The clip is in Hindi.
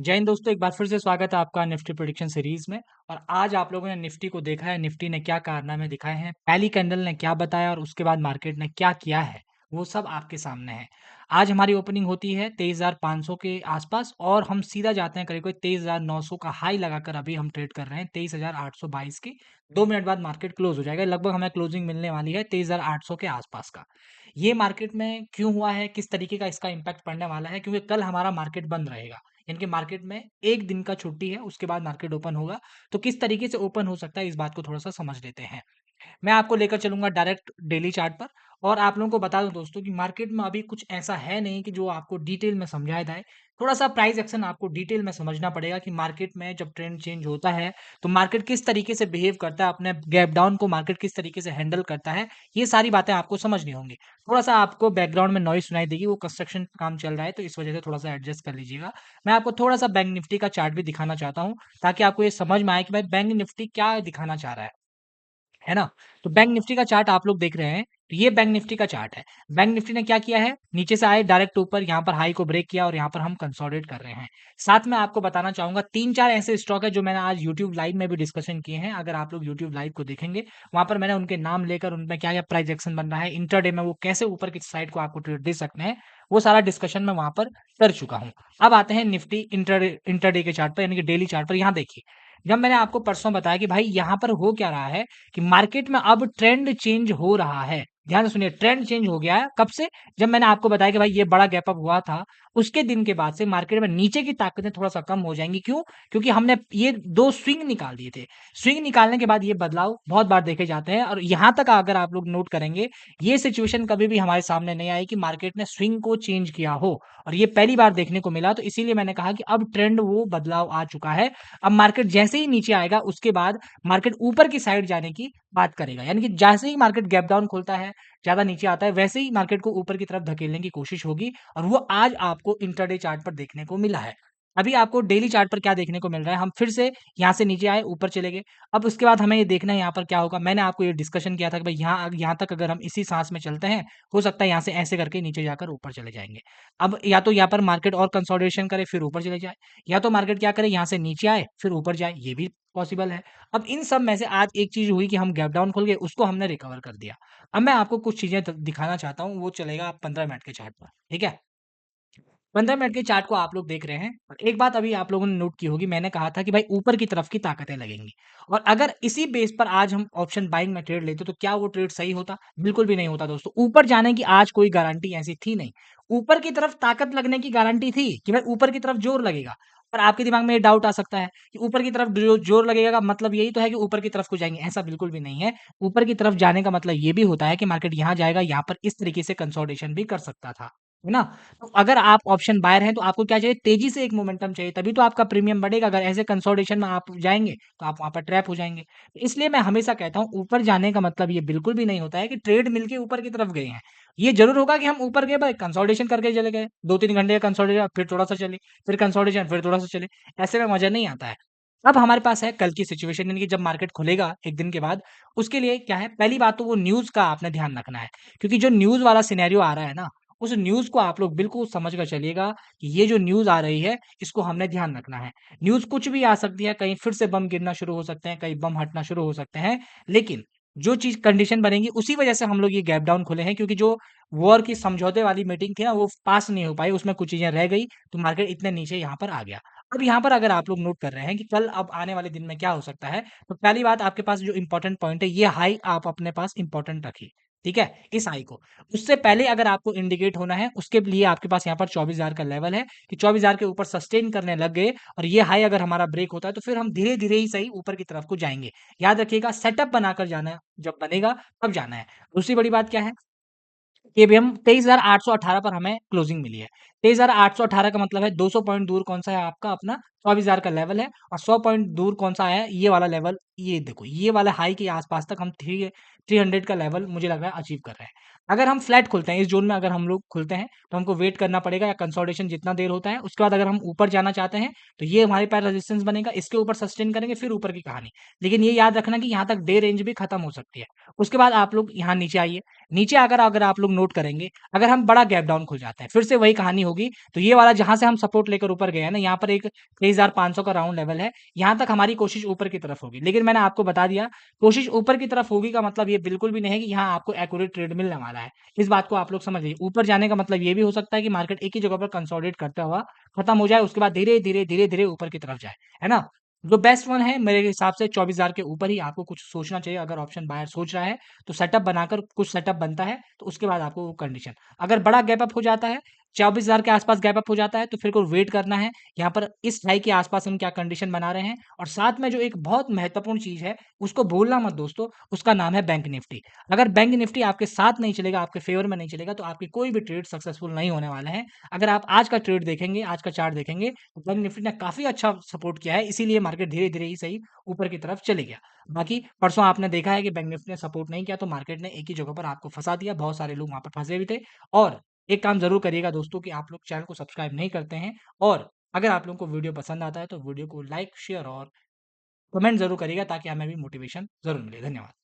जय हिंद दोस्तों, एक बार फिर से स्वागत है आपका निफ्टी प्रेडिक्शन सीरीज में। और आज आप लोगों ने निफ्टी को देखा है, निफ्टी ने क्या कारनामे दिखाए हैं, पहली कैंडल ने क्या बताया और उसके बाद मार्केट ने क्या किया है, वो सब आपके सामने है। आज हमारी ओपनिंग होती है 23,500 के आसपास और हम सीधा जाते हैं करीब करीब 23,900 का हाई लगाकर अभी हम ट्रेड कर रहे हैं 23,822 की। 2 मिनट बाद मार्केट क्लोज हो जाएगा, लगभग हमें क्लोजिंग मिलने वाली है 23,800 के आसपास का। ये मार्केट में क्यों हुआ है, किस तरीके का इसका इम्पैक्ट पड़ने वाला है, क्योंकि कल हमारा मार्केट बंद रहेगा। इनके मार्केट में 1 दिन का छुट्टी है, उसके बाद मार्केट ओपन होगा। तो किस तरीके से ओपन हो सकता है, इस बात को थोड़ा-सा समझ लेते हैं। मैं आपको लेकर चलूँगा डायरेक्ट डेली चार्ट पर और आप लोगों को बता दूँ दोस्तों कि मार्केट में अभी कुछ ऐसा है नहीं कि जो आपको डिटेल में समझाया जाए। थोड़ा-सा प्राइस एक्शन आपको डिटेल में समझना पड़ेगा कि मार्केट में जब ट्रेंड चेंज होता है, तो मार्केट किस तरीके से बिहेव करता है, अपने गैप डाउन को मार्केट किस तरीके से हैंडल करता है, ये सारी बातें आपको समझनी होंगी। थोड़ा-सा आपको बैकग्राउंड में नॉइज़ सुनाई देगी, वो कंस्ट्रक्शन का काम चल रहा है, तो इस वजह से थोड़ा-सा एडजस्ट कर लीजिएगा। मैं आपको थोड़ा-सा बैंक निफ्टी का चार्ट भी दिखाना चाहता हूँ, ताकि आपको ये समझ में आए कि भाई बैंक निफ्टी क्या दिखाना चाह रहा है ना? तो बैंक निफ्टी का चार्ट आप लोग देख रहे हैं, तो ये बैंक निफ्टी का चार्ट है। बैंक निफ्टी ने क्या किया है, नीचे से आए डायरेक्ट ऊपर, यहाँ पर हाई को ब्रेक किया और यहाँ पर हम कंसोलिडेट कर रहे हैं। साथ में आपको बताना चाहूँगा 3-4 ऐसे स्टॉक है जो मैंने आज यूट्यूब लाइव में भी डिस्कशन किए हैं। अगर आप लोग यूट्यूब लाइव को देखेंगे, वहाँ पर मैंने उनके नाम लेकर उनमें क्या-क्या प्राइस एक्शन बन रहा है, इंट्राडे में वो कैसे ऊपर की साइड को आपको ट्रेड दे सकते हैं, वो सारा डिस्कशन मैं वहाँ पर कर चुका हूँ। अब आते हैं निफ्टी इंट्राडे इंट्राडे के चार्ट पर, यानी कि डेली चार्ट पर। यहाँ देखिए, जब मैंने आपको परसों बताया कि भाई यहाँ पर हो क्या रहा है कि मार्केट में अब ट्रेंड चेंज हो रहा है। ध्यान से सुनिए, ट्रेंड चेंज हो गया है कब से? जब मैंने आपको बताया कि भाई ये बड़ा गैप अप हुआ था, उसके दिन के बाद से मार्केट में नीचे की ताकतें थोड़ा-सा कम हो जाएँगी। क्यों? क्योंकि हमने ये 2 स्विंग निकाल दिए थे। स्विंग निकालने के बाद ये बदलाव बहुत बार देखे जाते हैं और यहाँ तक अगर आप लोग नोट करेंगे, ये सिचुएशन कभी भी हमारे सामने नहीं आई कि मार्केट ने स्विंग को चेंज किया हो और ये पहली बार देखने को मिला। तो इसीलिए मैंने कहा कि अब ट्रेंड वो बदलाव आ चुका है। अब मार्केट जैसे ही नीचे आएगा, उसके बाद मार्केट ऊपर की साइड जाने की बात करेगा। यानी कि जैसे ही मार्केट गैप डाउन खोलता है, ज़्यादा नीचे आता है, वैसे ही मार्केट को ऊपर की तरफ धकेलने की कोशिश होगी और वो आज आपको इंट्राडे चार्ट पर देखने को मिला है। अभी आपको डेली चार्ट पर क्या देखने को मिल रहा है, हम फिर से यहाँ से नीचे आए, ऊपर चले गए। अब उसके बाद हमें ये देखना है यहाँ पर क्या होगा। मैंने आपको ये डिस्कशन किया था कि भाई यहाँ तक अगर हम इसी साँस में चलते हैं, हो सकता है यहाँ से ऐसे करके नीचे जाकर ऊपर चले जाएँगे। अब या तो यहाँ पर मार्केट और कंसोलिडेशन करे, फिर ऊपर चले जाए, या तो मार्केट क्या करे, यहाँ से नीचे आए, फिर ऊपर जाए, ये भी पॉसिबल है। अब इन सब में से आज एक चीज़ हुई कि हम गैप डाउन खोल गए, उसको हमने रिकवर कर दिया। अब मैं आपको कुछ चीज़ें दिखाना चाहता हूँ, वो चलेगा 15 मिनट के चार्ट पर, ठीक है? 15 मिनट के चार्ट को आप लोग देख रहे हैं और एक बात अभी आप लोगों ने नोट की होगी, मैंने कहा था कि भाई ऊपर की तरफ की ताकतें लगेंगी और अगर इसी बेस पर आज हम ऑप्शन बाइंग में ट्रेड लेते तो क्या वो ट्रेड सही होता? बिल्कुल भी नहीं होता दोस्तों। ऊपर जाने की आज कोई गारंटी ऐसी थी नहीं। ऊपर की तरफ ताकत लगने की गारंटी थी कि भाई ऊपर की तरफ जोर लगेगा। पर आपके दिमाग में ये डाउट आ सकता है कि ऊपर की तरफ जो जोर लगेगा का मतलब यही तो है कि ऊपर की तरफ को जाएँगे, ऐसा बिल्कुल भी नहीं है। ऊपर की तरफ जाने का मतलब ये भी होता है कि मार्केट यहाँ जाएगा, यहाँ पर इस तरीके से कंसोलिडेशन भी कर सकता था। है ना? तो अगर आप ऑप्शन बायर हैं तो आपको क्या चाहिए? तेज़ी से एक मोमेंटम चाहिए, तभी तो आपका प्रीमियम बढ़ेगा। अगर ऐसे कंसोलिडेशन में आप जाएँगे, तो आप वहाँ पर ट्रैप हो जाएँगे। इसलिए मैं हमेशा कहता हूँ, ऊपर जाने का मतलब ये बिल्कुल भी नहीं होता है कि ट्रेड मिलके ऊपर की तरफ गए हैं। ये ज़रूर होगा कि हम ऊपर गए भाई कंसोलिडेशन करके चले गए, 2-3 घंटे का कंसोलिडेशन, फिर थोड़ा-सा चले, फिर कंसोलिडेशन, फिर थोड़ा-सा चले। ऐसे में मज़ा नहीं आता है। अब हमारे पास है कल की सिचुएशन, यानी कि जब मार्केट खुलेगा 1 दिन के बाद, उसके लिए क्या है, पहली बात तो वो न्यूज़ का आपने ध्यान रखना है। क्योंकि जो न्यूज़ वाला सिनेरियो आ रहा है ना, उस न्यूज़ को आप लोग बिल्कुल समझ कर चलिएगा कि ये जो न्यूज़ आ रही है, इसको हमने ध्यान रखना है। न्यूज़ कुछ भी आ सकती है, कहीं फिर से बम गिरना शुरू हो सकते हैं, कहीं बम हटना शुरू हो सकते हैं। लेकिन जो चीज़ कंडीशन बनेगी, उसी वजह से हम लोग ये गैप डाउन खोले हैं, क्योंकि जो वॉर की समझौते वाली मीटिंग थी ना, वो पास नहीं हो पाई, उसमें कुछ चीज़ें रह गई, तो मार्केट इतने नीचे यहाँ पर आ गया। अब यहाँ पर अगर आप लोग नोट कर रहे हैं कि कल अब आने वाले दिन में क्या हो सकता है, तो पहली बात आपके पास जो इम्पोर्टेंट पॉइंट है, ये हाई आप अपने पास इम्पोर्टेंट रखिए, ठीक है? इस हाई को। उससे पहले अगर आपको इंडिकेट होना है, उसके लिए आपके पास यहाँ पर 24,000 का लेवल है कि 24,000 के ऊपर सस्टेन करने लग गए और ये हाई अगर हमारा ब्रेक होता है, तो फिर हम धीरे-धीरे ही सही ऊपर की तरफ को जाएँगे। याद रखिएगा, सेटअप बनाकर जाना है, जब बनेगा तब जाना है। दूसरी बड़ी बात क्या है कि अभी हम 23,818 पर हमें क्लोजिंग मिली है। 23,818 का मतलब है 200 पॉइंट दूर कौन-सा है आपका अपना 24,000 का लेवल है और 100 पॉइंट दूर कौन-सा है, ये वाला लेवल, ये देखो, ये वाला हाई के आस-पास तक हम 300 का लेवल मुझे लग रहा है अचीव कर रहे हैं। अगर हम फ्लैट खुलते हैं, इस ज़ोन में अगर हम लोग खुलते हैं, तो हमको वेट करना पड़ेगा या कंसोलिडेशन जितना देर होता है, उसके बाद अगर हम ऊपर जाना चाहते हैं, तो ये हमारे पास रेजिस्टेंस बनेगा, इसके ऊपर सस्टेन करेंगे, फिर ऊपर की कहानी। लेकिन ये याद रखना कि यहाँ तक डे रेंज भी खत्म हो सकती है। उसके बाद आप लोग यहाँ नीचे आइए। नीचे अगर अगर आप लोग नोट करेंगे, अगर हम बड़ा गैप डाउन खुल जाते हैं, फिर से वही कहानी होगी, तो ये वाला जहाँ से हम सपोर्ट लेकर ऊपर गए हैं ना, यहाँ पर एक 23,500 का राउंड लेवल है, यहाँ तक हमारी कोशिश ऊपर की तरफ होगी। लेकिन मैंने आपको बता दिया, कोशिश ऊपर की तरफ होगी का मतलब ये बिल्कुल भी नहीं है कि यहाँ आपको एक्यूरेट ट्रेड मिलने वाला है। इस बात को आप लोग समझ लीजिए। ऊपर जाने का मतलब ये भी हो सकता है कि मार्केट एक ही जगह पर कंसोलिडेट करता हुआ खत्म हो जाए, उसके बाद धीरे-धीरे, धीरे-धीरे ऊपर की तरफ जाए, है ना? जो बेस्ट वन है मेरे हिसाब से 24,000 के ऊपर ही आपको कुछ सोचना चाहिए। अगर ऑप्शन बायर सोच रहा है, तो सेटअप बनाकर कुछ सेटअप बनता है, तो उसके बाद आपको वो कंडीशन अगर बड़ा गैप अप हो जाता है, 24,000 के आस-पास गैप अप हो जाता है, तो फिर को वेट करना है। यहाँ पर इस हाई के आस-पास हम क्या कंडीशन बना रहे हैं और साथ में जो एक बहुत महत्वपूर्ण चीज़ है, उसको भूलना मत दोस्तों, उसका नाम है बैंक निफ्टी। अगर बैंक निफ्टी आपके साथ नहीं चलेगा, आपके फेवर में नहीं चलेगा, तो आपके कोई भी ट्रेड सक्सेसफुल नहीं होने वाले हैं। अगर आप आज का ट्रेड देखेंगे, आज का चार्ट देखेंगे, तो बैंक निफ्टी ने काफ़ी अच्छा सपोर्ट किया है, इसीलिए मार्केट धीरे-धीरे ही सही ऊपर की तरफ चले गया। बाकी परसों आपने देखा है कि बैंक निफ्टी ने सपोर्ट नहीं किया, तो मार्केट ने एक ही जगह पर आपको फँसा दिया, बहुत सारे लोग वहाँ पर फँसे भी थे। और एक काम ज़रूर करिएगा दोस्तों कि आप लोग चैनल को सब्सक्राइब नहीं करते हैं और अगर आप लोगों को वीडियो पसंद आता है, तो वीडियो को लाइक, शेयर और कमेंट ज़रूर करिएगा ताकि हमें भी मोटिवेशन ज़रूर मिले। धन्यवाद।